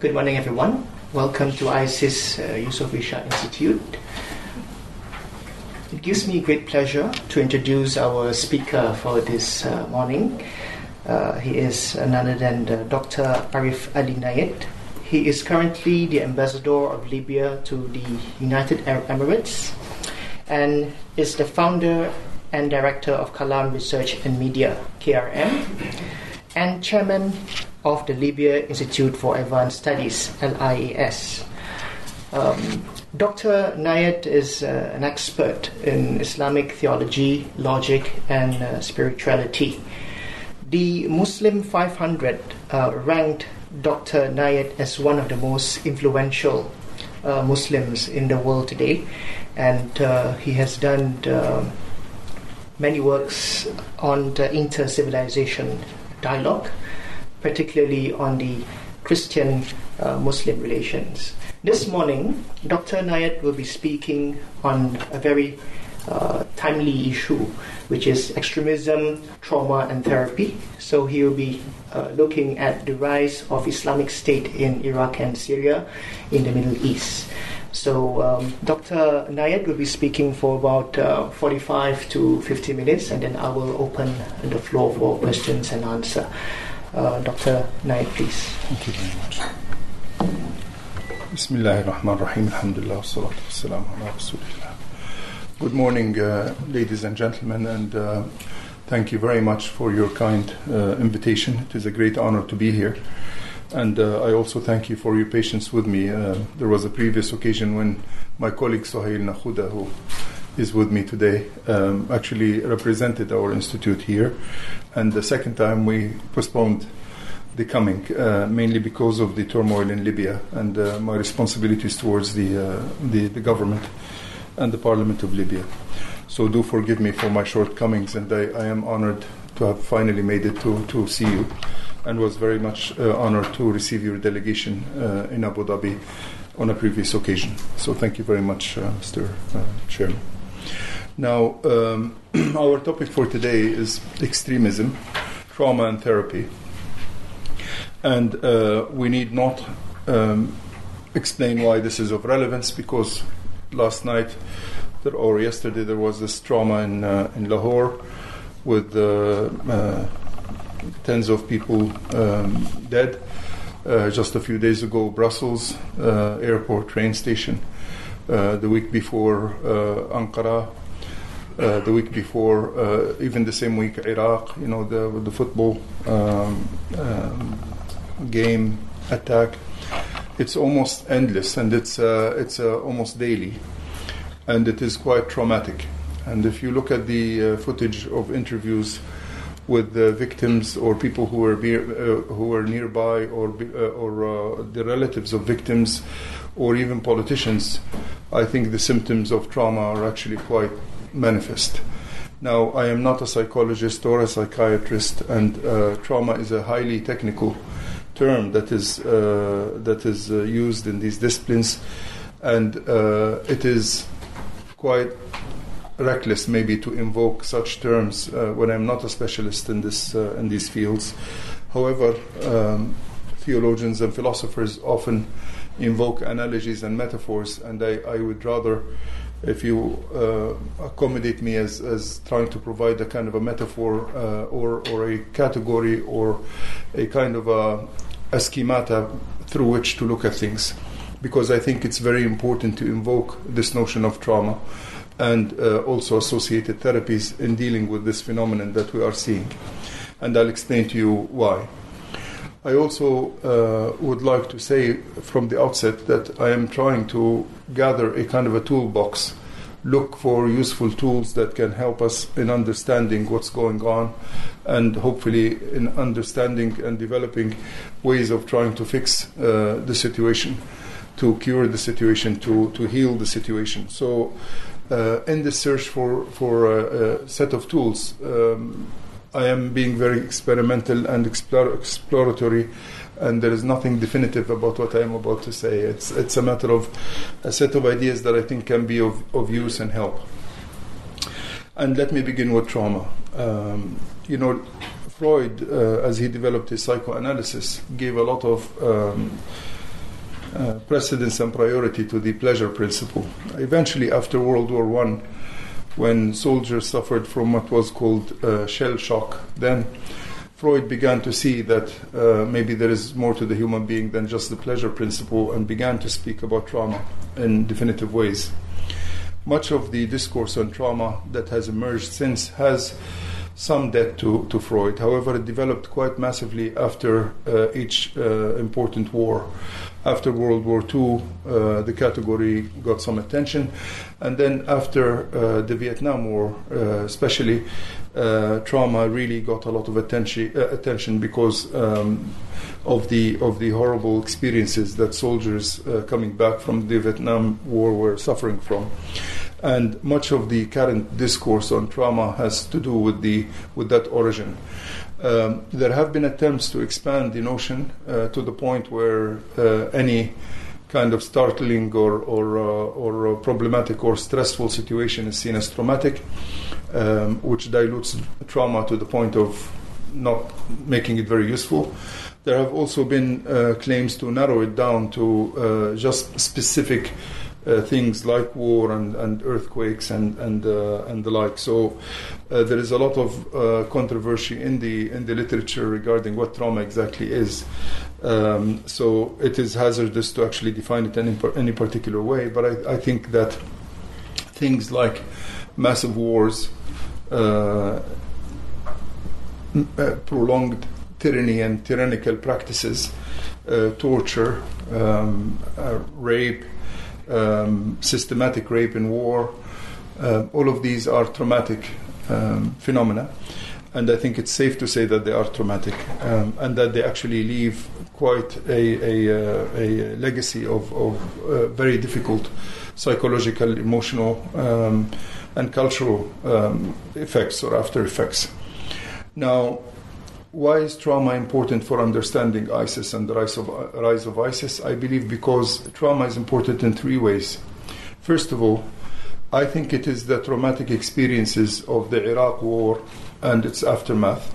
Good morning, everyone. Welcome to ISIS Yusof Ishak Institute. It gives me great pleasure to introduce our speaker for this morning. He is none other than Dr. Arif Ali Nayed. He is currently the ambassador of Libya to the United Arab Emirates and is the founder and director of Kalam Research and Media, KRM, and chairman of the Libya Institute for Advanced Studies, LIAS. Dr. Nayed is an expert in Islamic theology, logic, and spirituality. The Muslim 500 ranked Dr. Nayed as one of the most influential Muslims in the world today, and he has done many works on the inter-civilization dialogue, particularly on the Christian-Muslim relations. This morning, Dr. Nayed will be speaking on a very timely issue, which is extremism, trauma, and therapy. So he will be looking at the rise of Islamic State in Iraq and Syria in the Middle East. So Dr. Nayed will be speaking for about 45 to 50 minutes, and then I will open the floor for questions and answer. Dr. Nayed, please. Thank you very much. Bismillahirrahmanirrahim. Alhamdulillah. Wassalatu wassalamu ala rasulillah. Good morning, ladies and gentlemen, and thank you very much for your kind invitation. It is a great honor to be here. And I also thank you for your patience with me. There was a previous occasion when my colleague Sohail Nakhuda, who is with me today, actually represented our institute here. And the second time we postponed the coming, mainly because of the turmoil in Libya and my responsibilities towards the government and the Parliament of Libya. So do forgive me for my shortcomings, and I am honored to have finally made it to see you, and was very much honored to receive your delegation in Abu Dhabi on a previous occasion. So thank you very much, Mr. Chairman. Now, our topic for today is extremism, trauma, and therapy. And we need not explain why this is of relevance, because last night or yesterday there was this trauma in Lahore with tens of people dead. Just a few days ago, Brussels airport train station. The week before, Ankara. The week before, even the same week, Iraq. You know, the football game attack. It's almost endless, and it's almost daily, and it is quite traumatic. And if you look at the footage of interviews with the victims or people who were nearby, or the relatives of victims, or even politicians, I think the symptoms of trauma are actually quite manifest. Now, I am not a psychologist or a psychiatrist, and trauma is a highly technical term that is used in these disciplines, and it is quite reckless maybe to invoke such terms when I'm not a specialist in these fields. However, theologians and philosophers often invoke analogies and metaphors, and I would rather, if you accommodate me as trying to provide a kind of a metaphor or a category or a kind of a schemata through which to look at things, because I think it's very important to invoke this notion of trauma and also associated therapies in dealing with this phenomenon that we are seeing. And I'll explain to you why. I also would like to say from the outset that I am trying to gather a kind of a toolbox, look for useful tools that can help us in understanding what's going on, and hopefully in understanding and developing ways of trying to fix the situation, to cure the situation, to heal the situation. So in the search for a set of tools, I am being very experimental and exploratory, and there is nothing definitive about what I am about to say. It's a matter of a set of ideas that I think can be of use and help. And let me begin with trauma. Freud, as he developed his psychoanalysis, gave a lot of precedence and priority to the pleasure principle. Eventually, after World War I, when soldiers suffered from what was called shell shock, then Freud began to see that maybe there is more to the human being than just the pleasure principle, and began to speak about trauma in definitive ways. Much of the discourse on trauma that has emerged since has some debt to Freud. However, it developed quite massively after each important war. After World War II, the category got some attention. And then after the Vietnam War, especially, trauma really got a lot of attention because of the horrible experiences that soldiers coming back from the Vietnam War were suffering from. And much of the current discourse on trauma has to do with that origin. There have been attempts to expand the notion to the point where any kind of startling or problematic or stressful situation is seen as traumatic, which dilutes trauma to the point of not making it very useful. There have also been claims to narrow it down to just specific things like war and earthquakes and the like. So there is a lot of controversy in the literature regarding what trauma exactly is. So it is hazardous to actually define it in any particular way. But I think that things like massive wars, prolonged tyranny and tyrannical practices, torture, rape, systematic rape in war, all of these are traumatic phenomena, and I think it's safe to say that they are traumatic, and that they actually leave quite a legacy of very difficult psychological, emotional, and cultural effects or after effects. Now, why is trauma important for understanding ISIS and the rise of ISIS? I believe because trauma is important in three ways. First of all, I think it is the traumatic experiences of the Iraq War and its aftermath,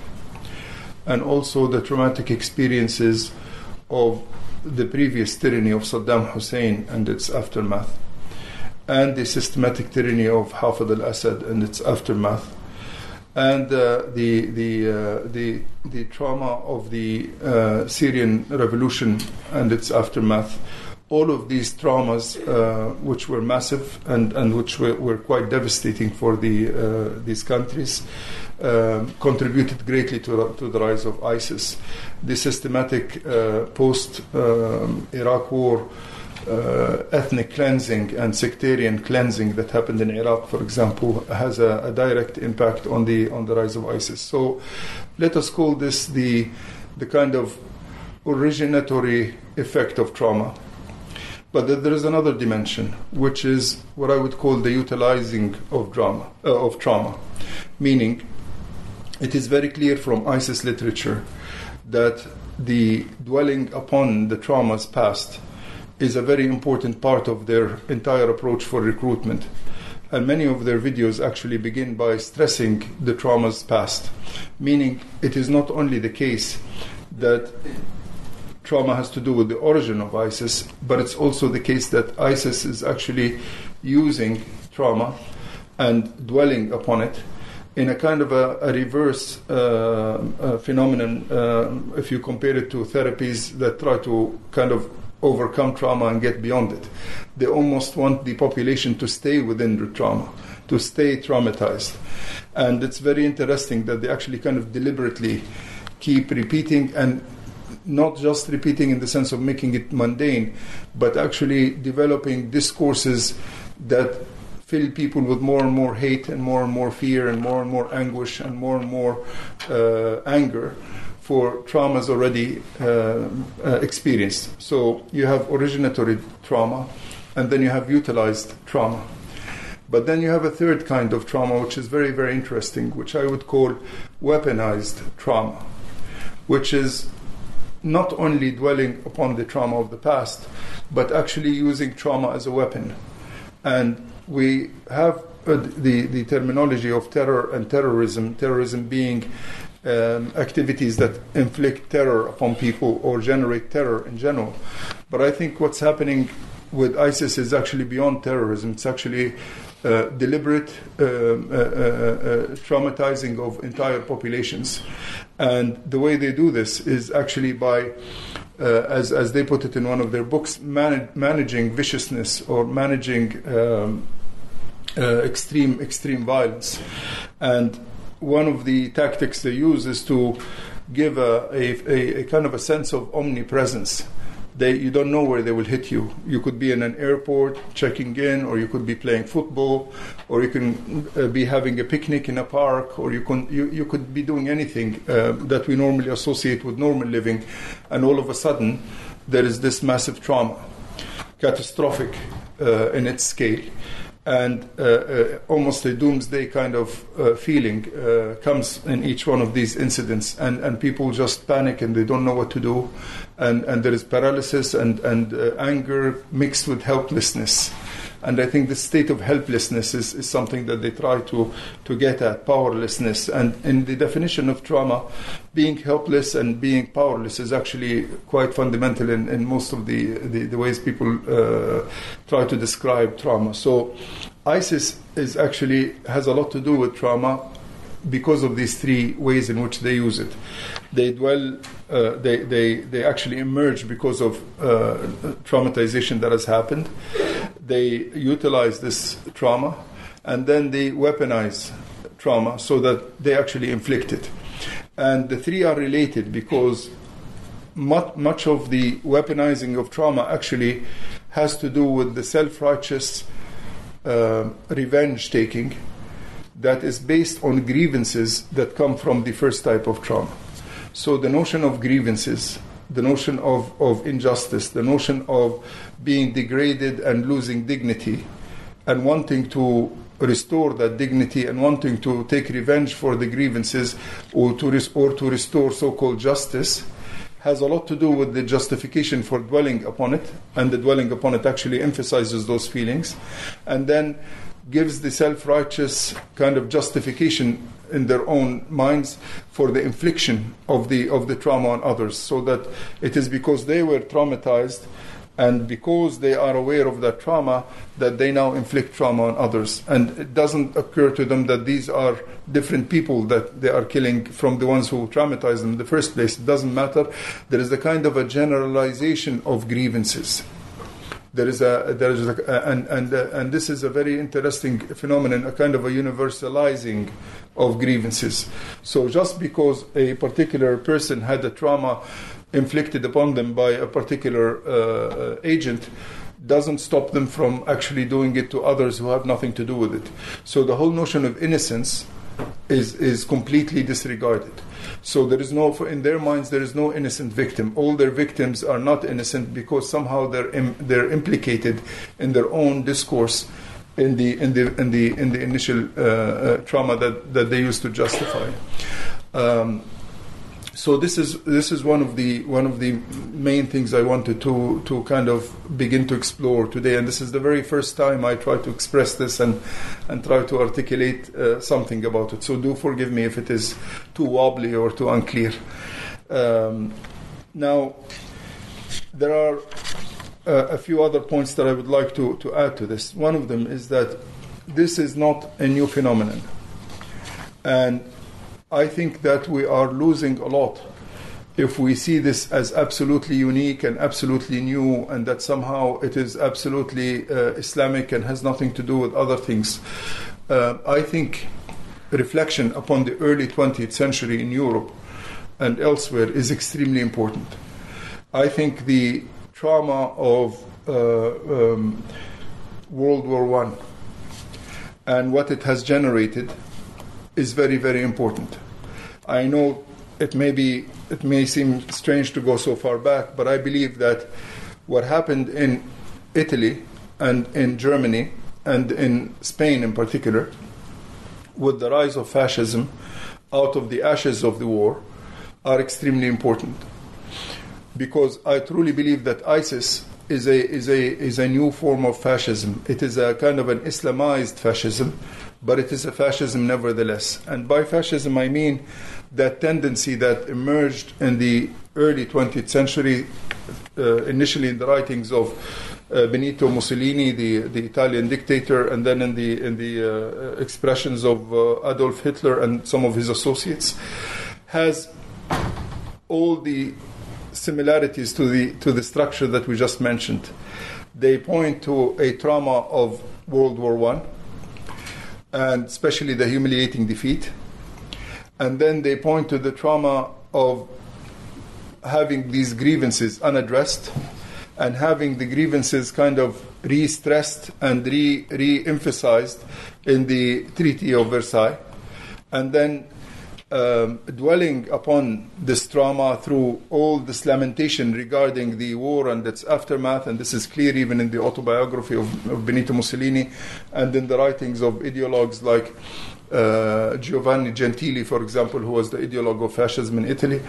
and also the traumatic experiences of the previous tyranny of Saddam Hussein and its aftermath, and the systematic tyranny of Hafez al-Assad and its aftermath, and the trauma of the Syrian revolution and its aftermath. All of these traumas, which were massive and which were quite devastating for these countries, contributed greatly to the rise of ISIS. The systematic post-Iraq War ethnic cleansing and sectarian cleansing that happened in Iraq, for example, has a direct impact on the rise of ISIS. So let us call this the kind of originatory effect of trauma. But there is another dimension, which is what I would call the utilizing of trauma. Meaning, it is very clear from ISIS literature that the dwelling upon the traumas past is a very important part of their entire approach for recruitment. And many of their videos actually begin by stressing the traumas past. Meaning, it is not only the case that trauma has to do with the origin of ISIS, but it's also the case that ISIS is actually using trauma and dwelling upon it in a kind of a reverse phenomenon, if you compare it to therapies that try to kind of overcome trauma and get beyond it. They almost want the population to stay within the trauma, to stay traumatized. And it's very interesting that they actually kind of deliberately keep repeating, and not just repeating in the sense of making it mundane, but actually developing discourses that fill people with more and more hate and more fear and more anguish and more anger for traumas already experienced. So you have originatory trauma, and then you have utilized trauma. But then you have a third kind of trauma, which is very, very interesting, which I would call weaponized trauma, which is not only dwelling upon the trauma of the past, but actually using trauma as a weapon. And we have the terminology of terror and terrorism being activities that inflict terror upon people or generate terror in general. But I think what's happening with ISIS is actually beyond terrorism. It's actually deliberate traumatizing of entire populations. And the way they do this is actually by, as they put it in one of their books, managing viciousness or managing extreme violence. And one of the tactics they use is to give a kind of a sense of omnipresence. You don't know where they will hit you. You could be in an airport checking in, or you could be playing football, or you can be having a picnic in a park, or you could be doing anything that we normally associate with normal living, and all of a sudden there is this massive trauma, catastrophic in its scale. And almost a doomsday kind of feeling comes in each one of these incidents, and people just panic and they don't know what to do, and there is paralysis and anger mixed with helplessness. And I think the state of helplessness is something that they try to get at, powerlessness. And in the definition of trauma, being helpless and being powerless is actually quite fundamental in most of the ways people try to describe trauma. So ISIS has a lot to do with trauma because of these three ways in which they use it. They actually emerge because of traumatization that has happened. They utilize this trauma, and then they weaponize trauma so that they actually inflict it. And the three are related because much of the weaponizing of trauma actually has to do with the self-righteous revenge taking that is based on grievances that come from the first type of trauma. So the notion of grievances, the notion of injustice, the notion of being degraded and losing dignity, and wanting to restore that dignity and wanting to take revenge for the grievances or to restore so-called justice, has a lot to do with the justification for dwelling upon it, and the dwelling upon it actually emphasizes those feelings, and then gives the self-righteous kind of justification in their own minds for the infliction of the trauma on others, so that it is because they were traumatized and because they are aware of that trauma that they now inflict trauma on others. And it doesn't occur to them that these are different people that they are killing from the ones who traumatized them in the first place. It doesn't matter. There is a kind of a generalization of grievances. And this is a very interesting phenomenon, a kind of a universalizing of grievances. So just because a particular person had a trauma inflicted upon them by a particular agent doesn't stop them from actually doing it to others who have nothing to do with it. So the whole notion of innocence is completely disregarded. So there is in their minds, there is no innocent victim. All their victims are not innocent because somehow they're implicated in their own discourse in the initial trauma that they used to justify. So this is one of the main things I wanted to kind of begin to explore today, and this is the very first time I try to express this and try to articulate something about it. So do forgive me if it is too wobbly or too unclear. Now, there are a few other points that I would like to add to this. One of them is that this is not a new phenomenon, and I think that we are losing a lot if we see this as absolutely unique and absolutely new, and that somehow it is absolutely Islamic and has nothing to do with other things. I think reflection upon the early 20th century in Europe and elsewhere is extremely important. I think the trauma of World War I and what it has generated is very, very important. I know it may seem strange to go so far back, but I believe that what happened in Italy and in Germany and in Spain in particular, with the rise of fascism out of the ashes of the war, are extremely important. Because I truly believe that ISIS is a new form of fascism. It is a kind of an Islamized fascism, but it is a fascism nevertheless. And by fascism I mean that tendency that emerged in the early 20th century, initially in the writings of Benito Mussolini, the Italian dictator, and then in the expressions of Adolf Hitler and some of his associates, has all the similarities to the structure that we just mentioned. They point to a trauma of World War I, and especially the humiliating defeat. And then they point to the trauma of having these grievances unaddressed and having the grievances kind of re-stressed and re-emphasized in the Treaty of Versailles. And then dwelling upon this trauma through all this lamentation regarding the war and its aftermath, and this is clear even in the autobiography of Benito Mussolini and in the writings of ideologues like Giovanni Gentili, for example, who was the ideologue of fascism in Italy,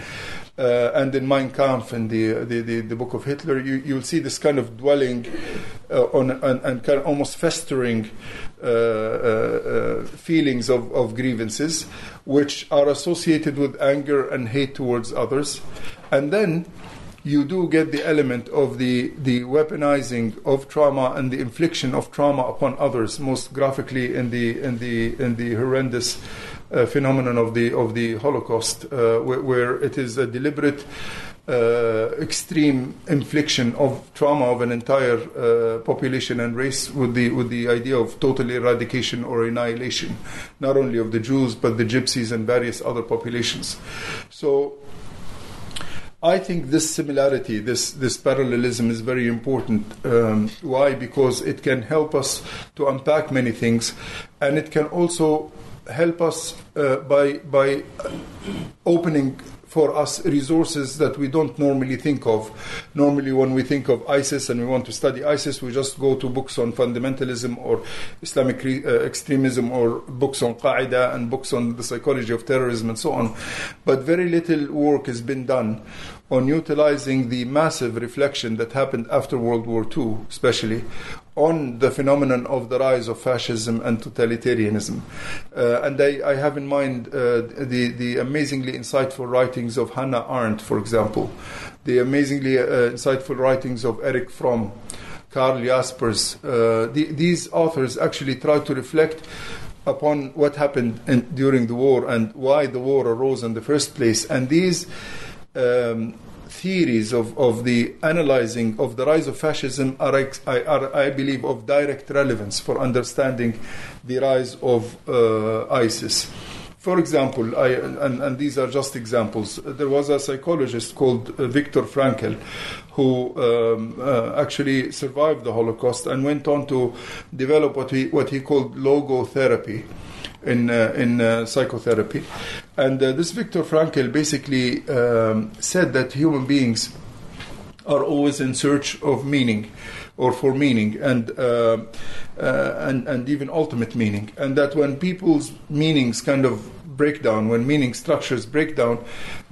and in Mein Kampf, in the book of Hitler, you'll see this kind of dwelling on and kind of almost festering feelings of grievances, which are associated with anger and hate towards others. And then you do get the element of the weaponizing of trauma and the infliction of trauma upon others, most graphically in the horrendous phenomenon of the Holocaust, where it is a deliberate extreme infliction of trauma of an entire population and race, with the idea of total eradication or annihilation, not only of the Jews but the Gypsies and various other populations. So I think this similarity, this parallelism is very important. Why? Because it can help us to unpack many things, and it can also help us by opening for us resources that we don't normally think of. Normally when we think of ISIS and we want to study ISIS, we just go to books on fundamentalism or Islamic extremism, or books on Qaeda and books on the psychology of terrorism and so on. But very little work has been done on utilizing the massive reflection that happened after World War II, especially, on the phenomenon of the rise of fascism and totalitarianism. And I have in mind the amazingly insightful writings of Hannah Arendt, for example, the amazingly insightful writings of Erich Fromm, Karl Jaspers. These authors actually try to reflect upon what happened during the war and why the war arose in the first place. And these theories of the analyzing of the rise of fascism are, I believe, of direct relevance for understanding the rise of ISIS. For example, and these are just examples, there was a psychologist called Viktor Frankl who actually survived the Holocaust and went on to develop what he called logotherapy in psychotherapy. And this Viktor Frankl basically said that human beings are always in search of meaning, or for meaning, and even ultimate meaning, and that when people's meanings kind of break down, when meaning structures break down,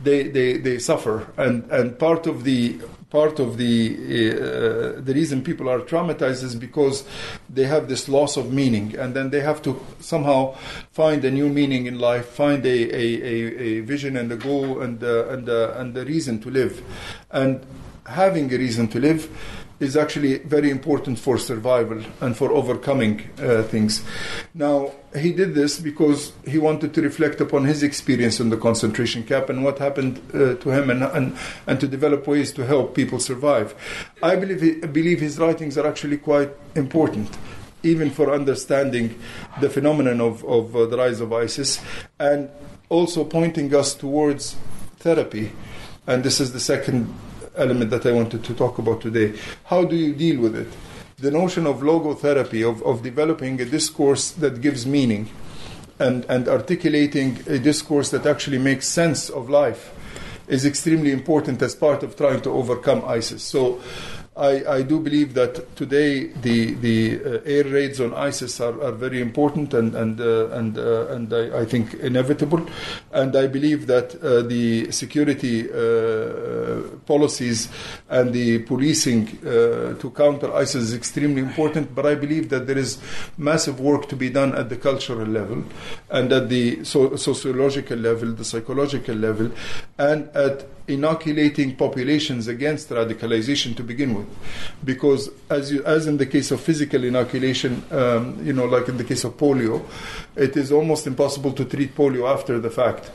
they suffer, and part of the reason people are traumatized is because they have this loss of meaning, and then they have to somehow find a new meaning in life, find a vision and a goal and a reason to live. And having a reason to live is actually very important for survival and for overcoming things. Now, he did this because he wanted to reflect upon his experience in the concentration camp and what happened to him, and to develop ways to help people survive. I believe his writings are actually quite important, even for understanding the phenomenon of the rise of ISIS, and also pointing us towards therapy. And this is the second element that I wanted to talk about today. How do you deal with it? The notion of logotherapy, of developing a discourse that gives meaning and articulating a discourse that actually makes sense of life, is extremely important as part of trying to overcome ISIS. So I do believe that today the air raids on ISIS are very important and I think inevitable, and I believe that the security policies and the policing to counter ISIS is extremely important. But I believe that there is massive work to be done at the cultural level and at the sociological level, the psychological level, and at inoculating populations against radicalization to begin with, because as in the case of physical inoculation, like in the case of polio, it is almost impossible to treat polio after the fact,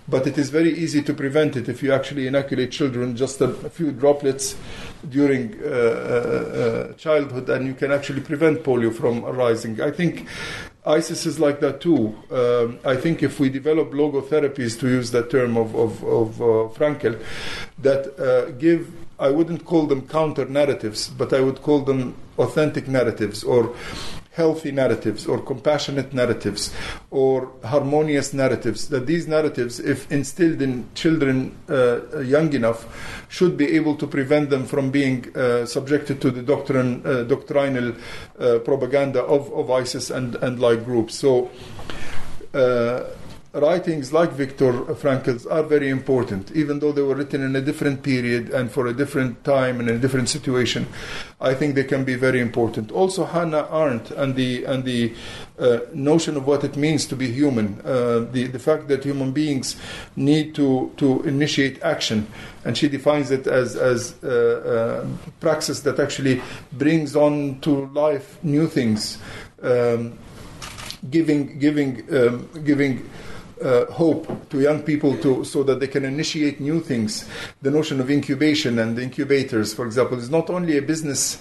but it is very easy to prevent it if you actually inoculate children, just a few droplets during childhood, and you can actually prevent polio from arising. I think ISIS is like that too. I think if we develop logotherapies, to use that term of Frankel, that give, I wouldn't call them counter narratives, but I would call them authentic narratives, or healthy narratives, or compassionate narratives, or harmonious narratives, that these narratives, if instilled in children young enough, should be able to prevent them from being subjected to the doctrinal propaganda of ISIS and like groups. So writings like Viktor Frankl's are very important, even though they were written in a different period and for a different time and in a different situation. I think they can be very important. Also, Hannah Arendt and the notion of what it means to be human, the fact that human beings need to initiate action, and she defines it as praxis that actually brings on to life new things, giving hope to young people so that they can initiate new things. The notion of incubation and incubators, for example, is not only a business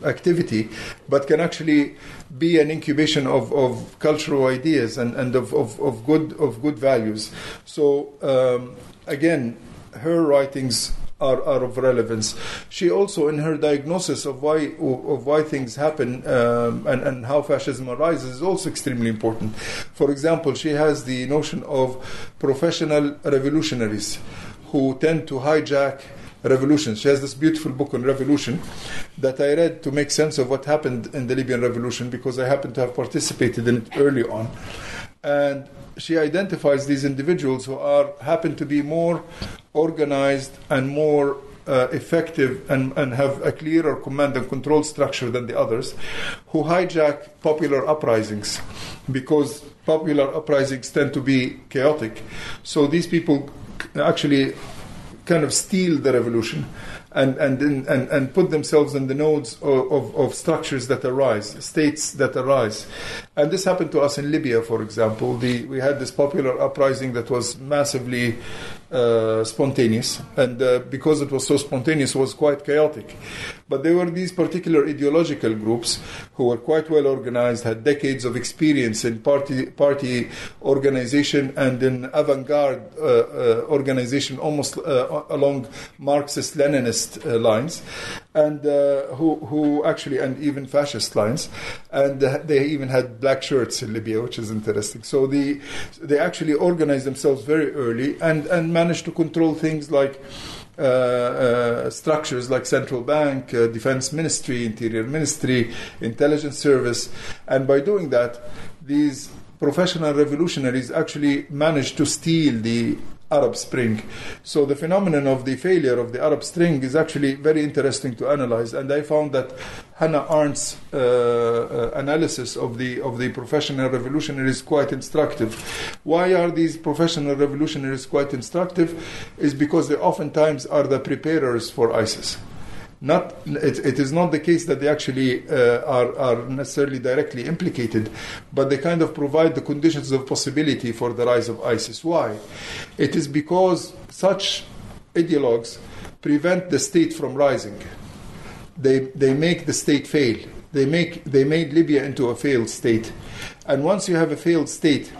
activity, but can actually be an incubation of cultural ideas and of good values. So again, her writings are of relevance. She also, in her diagnosis of why things happen and how fascism arises, is also extremely important. For example, she has the notion of professional revolutionaries who tend to hijack revolutions. She has this beautiful book on revolution that I read to make sense of what happened in the Libyan revolution, because I happen to have participated in it early on. And she identifies these individuals who happen to be more organized and more effective and have a clearer command and control structure than the others, who hijack popular uprisings, because popular uprisings tend to be chaotic. So these people actually kind of steal the revolution and put themselves in the nodes of structures that arise, states that arise. And this happened to us in Libya, for example. We had this popular uprising that was massively spontaneous, and because it was so spontaneous, it was quite chaotic. But there were these particular ideological groups who were quite well organized, had decades of experience in party organization and in avant-garde organization, almost along Marxist-Leninist lines, and who actually, and even fascist lines, and they even had black shirts in Libya, which is interesting. So they actually organized themselves very early and managed to control things like structures like central bank, defense ministry, interior ministry, intelligence service, and by doing that, these professional revolutionaries actually managed to steal the Arab Spring. So the phenomenon of the failure of the Arab Spring is actually very interesting to analyze, and I found that Hannah Arendt's analysis of the professional revolutionaries quite instructive. Why are these professional revolutionaries quite instructive? Is because they oftentimes are the preparers for ISIS. It is not the case that they actually are necessarily directly implicated, but they kind of provide the conditions of possibility for the rise of ISIS. Why? It is because such ideologues prevent the state from rising. They make the state fail. They made Libya into a failed state. And once you have a failed state,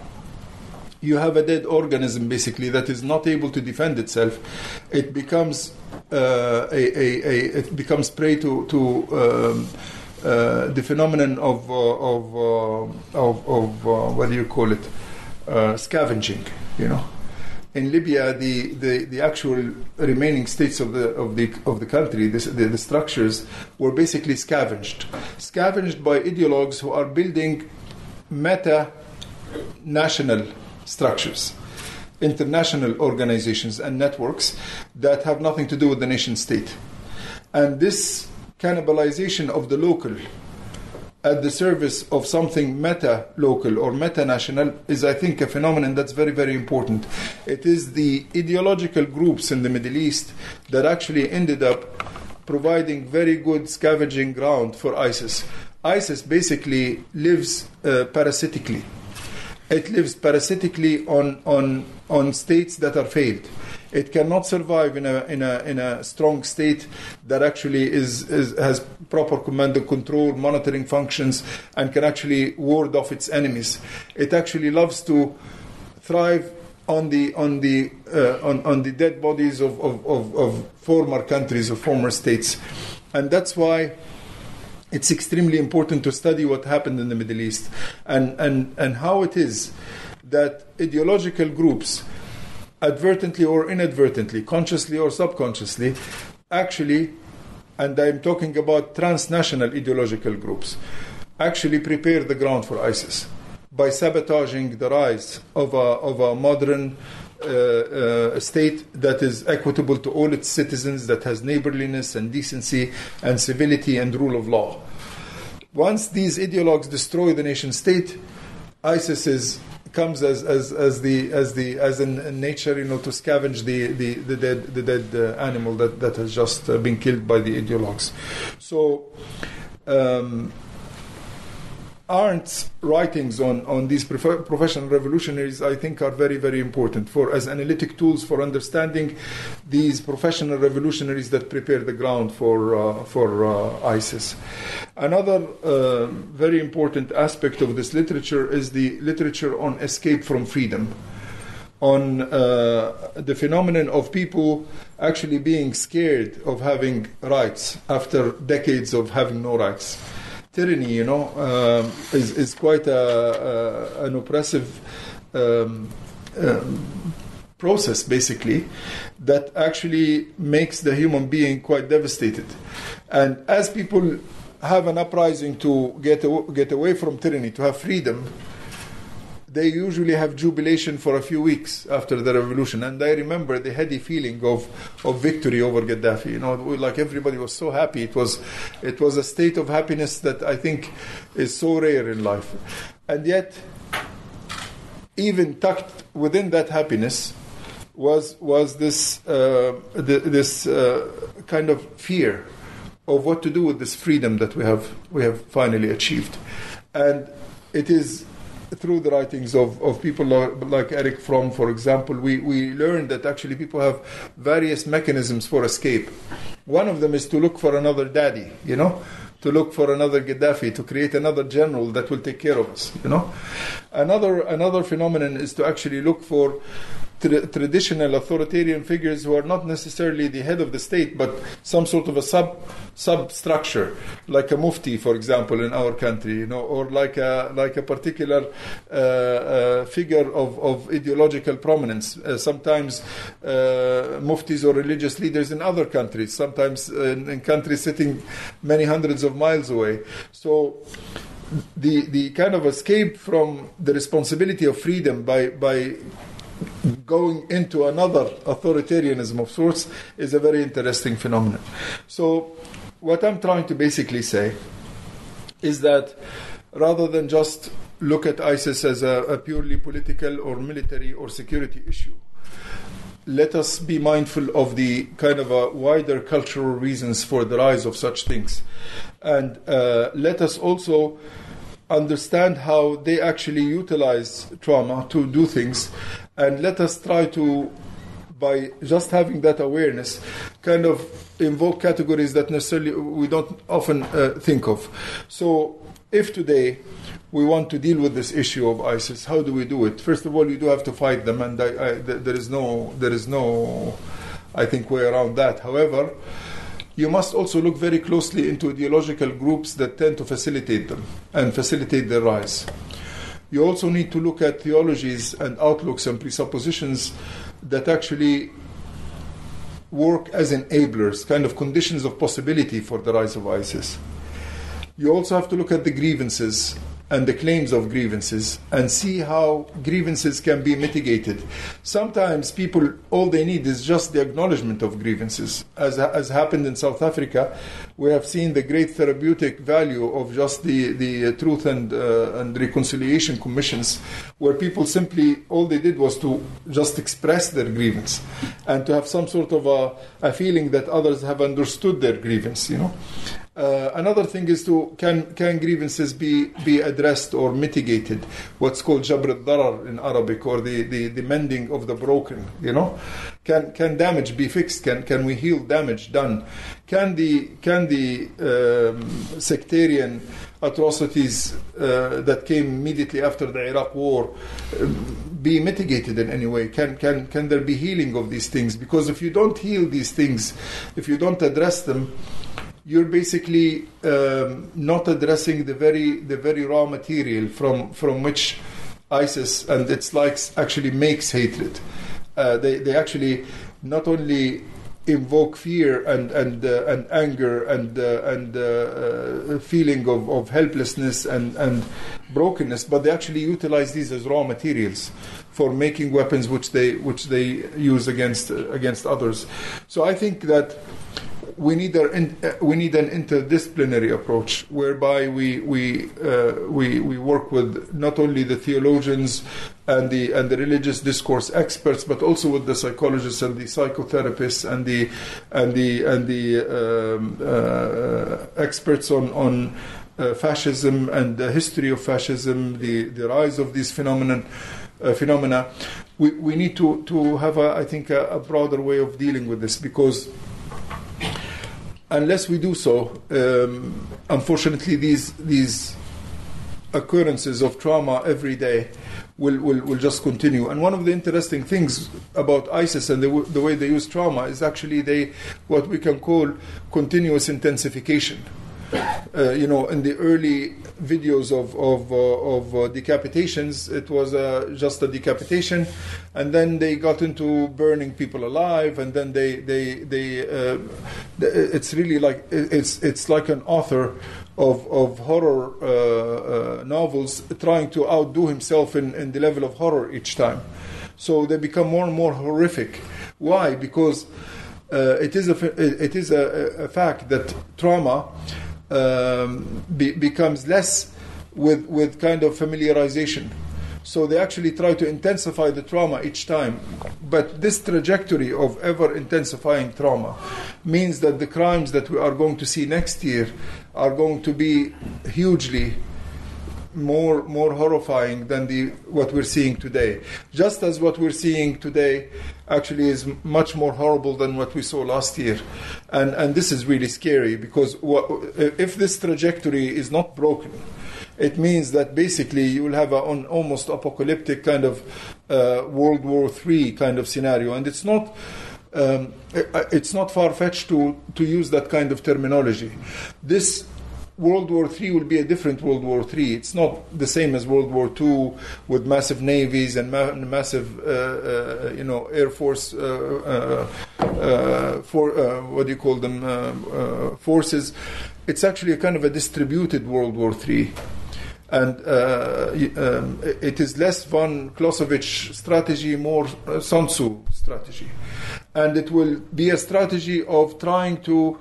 you have a dead organism, basically, that is not able to defend itself. It becomes it becomes prey to the phenomenon of what do you call it? Scavenging. in Libya, the actual remaining states of the country, the structures, were basically scavenged by ideologues who are building meta-national structures, international organizations and networks that have nothing to do with the nation state. And this cannibalization of the local at the service of something meta-local or meta-national is, I think, a phenomenon that's very, very important. It is the ideological groups in the Middle East that actually ended up providing very good scavenging ground for ISIS. ISIS basically lives parasitically. It lives parasitically on states that are failed. It cannot survive in a strong state that actually has proper command and control, monitoring functions, and can actually ward off its enemies. It actually loves to thrive on the dead bodies of former countries, of former states, and that's why it's extremely important to study what happened in the Middle East and how it is that ideological groups, advertently or inadvertently, consciously or subconsciously, actually, and I'm talking about transnational ideological groups, actually prepare the ground for ISIS by sabotaging the rise of a modern state that is equitable to all its citizens, that has neighborliness and decency and civility and rule of law. Once these ideologues destroy the nation state, ISIS comes as in nature, to scavenge the dead animal that has just been killed by the ideologues. So Arendt's writings on these professional revolutionaries, I think, are very, very important as analytic tools for understanding these professional revolutionaries that prepare the ground for ISIS. Another very important aspect of this literature is the literature on escape from freedom, on the phenomenon of people actually being scared of having rights after decades of having no rights. Tyranny, is quite an oppressive process, basically, that actually makes the human being quite devastated. And as people have an uprising to get away from tyranny, to have freedom, they usually have jubilation for a few weeks after the revolution. And I remember the heady feeling of victory over Gaddafi. Like everybody was so happy. It was a state of happiness that I think is so rare in life. And yet, even tucked within that happiness was this kind of fear of what to do with this freedom that we have finally achieved. And it is through the writings of people like Erich Fromm, for example, we learned that actually people have various mechanisms for escape. One of them is to look for another daddy, to look for another Gaddafi, to create another general that will take care of us, Another phenomenon is to actually look for traditional authoritarian figures who are not necessarily the head of the state, but some sort of a substructure, like a mufti, for example, in our country, or like a particular figure of ideological prominence. Sometimes muftis or religious leaders in other countries, sometimes in countries sitting many hundreds of miles away. So the kind of escape from the responsibility of freedom by going into another authoritarianism of sorts is a very interesting phenomenon. So what I'm trying to basically say is that rather than just look at ISIS as a purely political or military or security issue, let us be mindful of the kind of a wider cultural reasons for the rise of such things. And let us also understand how they actually utilize trauma to do things, and let us try to, by just having that awareness, kind of invoke categories that necessarily we don't often think of. So if today we want to deal with this issue of ISIS, how do we do it? First of all, you do have to fight them, and there is no, I think, way around that. However, you must also look very closely into ideological groups that tend to facilitate them and facilitate their rise. you also need to look at theologies and outlooks and presuppositions that actually work as enablers, kind of conditions of possibility for the rise of ISIS. You also have to look at the grievances and the claims of grievances and see how grievances can be mitigated. Sometimes people, all they need is just the acknowledgement of grievances. As happened in South Africa, we have seen the great therapeutic value of just the Truth and Reconciliation Commissions, where people simply, all they did was to just express their grievance and to have some sort of a feeling that others have understood their grievance, you know. Another thing is can grievances be addressed or mitigated? What's called jabr al-darar in Arabic, or the mending of the broken. You know, can damage be fixed? Can we heal damage done? Can the sectarian atrocities that came immediately after the Iraq War be mitigated in any way? Can there be healing of these things? Because if you don't heal these things, if you don't address them, you're basically not addressing the very raw material from which ISIS and its likes actually makes hatred. They actually not only invoke fear and anger and feeling of helplessness and brokenness, but they actually utilize these as raw materials for making weapons which they use against others. So I think that we need an interdisciplinary approach whereby we work with not only the theologians and the religious discourse experts, but also with the psychologists and the psychotherapists and the experts on fascism and the history of fascism, the rise of these phenomena. We need to have a broader way of dealing with this, because unless we do so, unfortunately, these occurrences of trauma every day will just continue. And one of the interesting things about ISIS and the way they use trauma is actually what we can call continuous intensification. In the early videos of decapitations, it was just a decapitation, and then they got into burning people alive, and then it's really like it's like an author of horror novels trying to outdo himself in the level of horror each time. So they become more and more horrific. Why? Because it is a fact that trauma becomes less with kind of familiarization. So they actually try to intensify the trauma each time. But this trajectory of ever intensifying trauma means that the crimes that we are going to see next year are going to be hugely more horrifying than what we're seeing today. Just as what we're seeing today actually is much more horrible than what we saw last year. And this is really scary, because if this trajectory is not broken, it means that basically you will have an almost apocalyptic kind of World War III kind of scenario. And it's not far-fetched to use that kind of terminology. This World War III will be a different World War III. It's not the same as World War II with massive navies and massive, Air Force, forces. It's actually a kind of a distributed World War III. And it is less von Clausewitz strategy, more Sun Tzu strategy. And it will be a strategy of trying to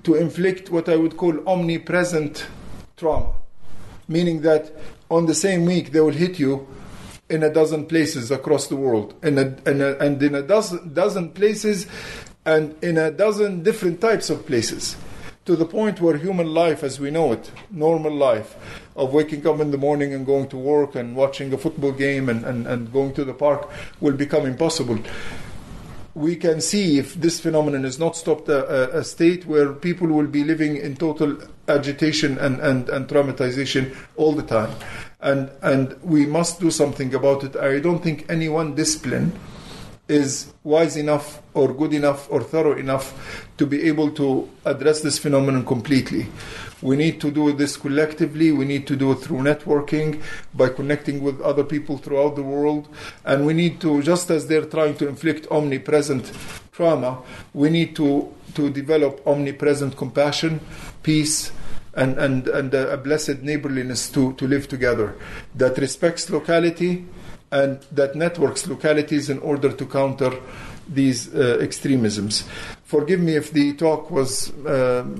inflict what I would call omnipresent trauma, meaning that on the same week they will hit you in a dozen places across the world, and in a dozen places, and in a dozen different types of places, to the point where human life as we know it, normal life, of waking up in the morning and going to work and watching a football game and going to the park, will become impossible. We can see, if this phenomenon is not stopped, a state where people will be living in total agitation and traumatization all the time. And we must do something about it. I don't think any one discipline is wise enough or good enough or thorough enough to be able to address this phenomenon completely. We need to do this collectively. We need to do it through networking, by connecting with other people throughout the world. And we need to, just as they're trying to inflict omnipresent trauma, we need to develop omnipresent compassion, peace, and a blessed neighborliness to live together that respects locality and that networks localities in order to counter these extremisms. Forgive me if the talk was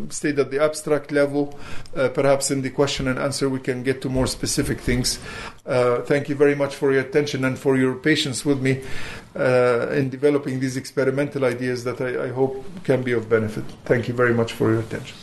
stayed at the abstract level. Perhaps in the question and answer we can get to more specific things. Thank you very much for your attention and for your patience with me in developing these experimental ideas that I hope can be of benefit. Thank you very much for your attention.